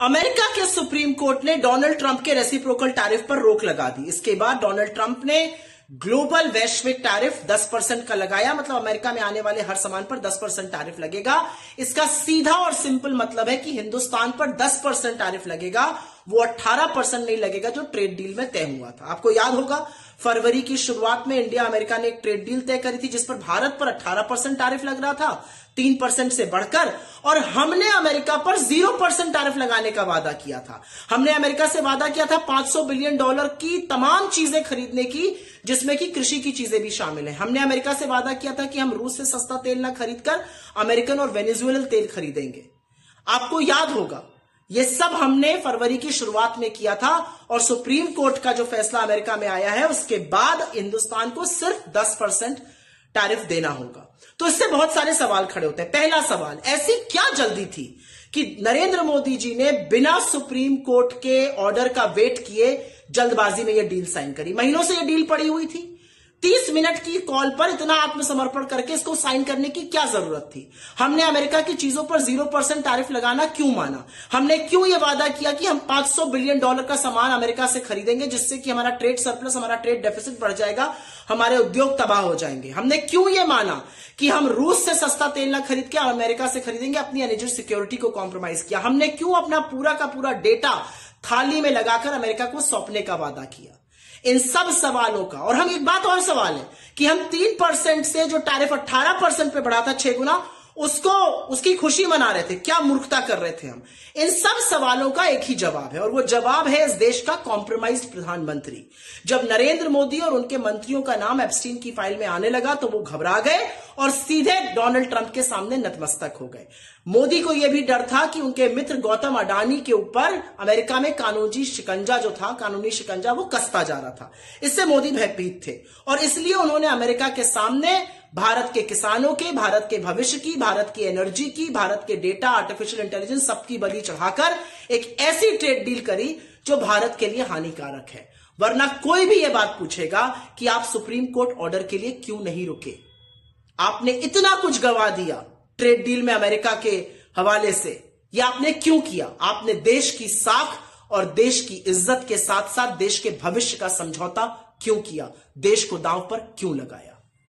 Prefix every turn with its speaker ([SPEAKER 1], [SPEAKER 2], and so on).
[SPEAKER 1] America के supreme court ने Donald Trump के रेसिप्रोकल टैरिफ पर रोक लगा दी। इसके बाद डोनाल्ड ट्रंप ने ग्लोबल वैश्विक टैरिफ 10% का लगाया। मतलब अमेरिका में आने वाले हर सामान पर 10% टैरिफ लगेगा। इसका सीधा और सिंपल मतलब है कि हिंदुस्तान पर 10% टैरिफ लगेगा, वो 18% नहीं लगेगा जो ट्रेड डील में तय हुआ था। आपको याद होगा फरवरी की शुरुआत में इंडिया अमेरिका ने एक ट्रेड डील तय करी थी जिस पर भारत पर 18% टैरिफ लग रहा था, 3% से बढ़कर, और हमने अमेरिका पर 0% टैरिफ लगाने का वादा किया था। हमने अमेरिका से वादा किया था $500 बिलियन की तमाम चीजें खरीदने की, जिसमें कि कृषि की चीजें भी शामिल है। हमने अमेरिका से वादा किया था कि हम रूस से सस्ता तेल ना खरीदकर अमेरिकन और वेनेजुएलन तेल खरीदेंगे। आपको याद होगा ये सब हमने फरवरी की शुरुआत में किया था, और सुप्रीम कोर्ट का जो फैसला अमेरिका में आया है उसके बाद हिंदुस्तान को सिर्फ 10% टैरिफ देना होगा। तो इससे बहुत सारे सवाल खड़े होते हैं। पहला सवाल, ऐसी क्या जल्दी थी कि नरेंद्र मोदी जी ने बिना सुप्रीम कोर्ट के ऑर्डर का वेट किए जल्दबाजी में यह डील साइन करी? महीनों से यह डील पड़ी हुई थी। 30 मिनट की कॉल पर इतना आत्मसमर्पण करके इसको साइन करने की क्या जरूरत थी? हमने अमेरिका की चीजों पर 0% टैरिफ लगाना क्यों माना? हमने क्यों यह वादा किया कि हम $500 बिलियन का सामान अमेरिका से खरीदेंगे, जिससे कि हमारा ट्रेड सरप्लस, हमारा ट्रेड डेफिसिट बढ़ जाएगा, हमारे उद्योग तबाह हो जाएंगे? हमने क्यों यह माना कि हम रूस से सस्ता तेल ना खरीद के अमेरिका से खरीदेंगे, अपनी एनर्जी सिक्योरिटी को कॉम्प्रोमाइज किया? हमने क्यों अपना पूरा का पूरा डेटा थाली में लगाकर अमेरिका को सौंपने का वादा किया? इन सब सवालों का, और हम एक बात और सवाल है कि हम 3% से जो टैरिफ 18% पे बढ़ा था, 6 गुना, उसकी खुशी मना रहे थे। क्या मूर्खता कर रहे थे हम? इन सब सवालों का एक ही जवाब है, और वो जवाब है इस देश का कॉम्प्रोमाइज्ड प्रधानमंत्री। जब नरेंद्र मोदी और उनके मंत्रियों का नाम एप्स्टीन की फाइल में आने लगा तो वो घबरा गए और सीधे डोनाल्ड ट्रंप के सामने नतमस्तक हो गए। मोदी को यह भी डर था कि उनके मित्र गौतम अडानी के ऊपर अमेरिका में कानूनी शिकंजा वो कसता जा रहा था। इससे मोदी भयभीत थे, और इसलिए उन्होंने अमेरिका के सामने भारत के किसानों के, भारत के भविष्य की, भारत की एनर्जी की, भारत के डेटा, आर्टिफिशियल इंटेलिजेंस, सबकी बलि चढ़ाकर एक ऐसी ट्रेड डील करी जो भारत के लिए हानिकारक है। वरना कोई भी यह बात पूछेगा कि आप सुप्रीम कोर्ट ऑर्डर के लिए क्यों नहीं रुके? आपने इतना कुछ गवा दिया ट्रेड डील में अमेरिका के हवाले से, यह आपने क्यों किया? आपने देश की साख और देश की इज्जत के साथ साथ देश के भविष्य का समझौता क्यों किया? देश को दांव पर क्यों लगाया?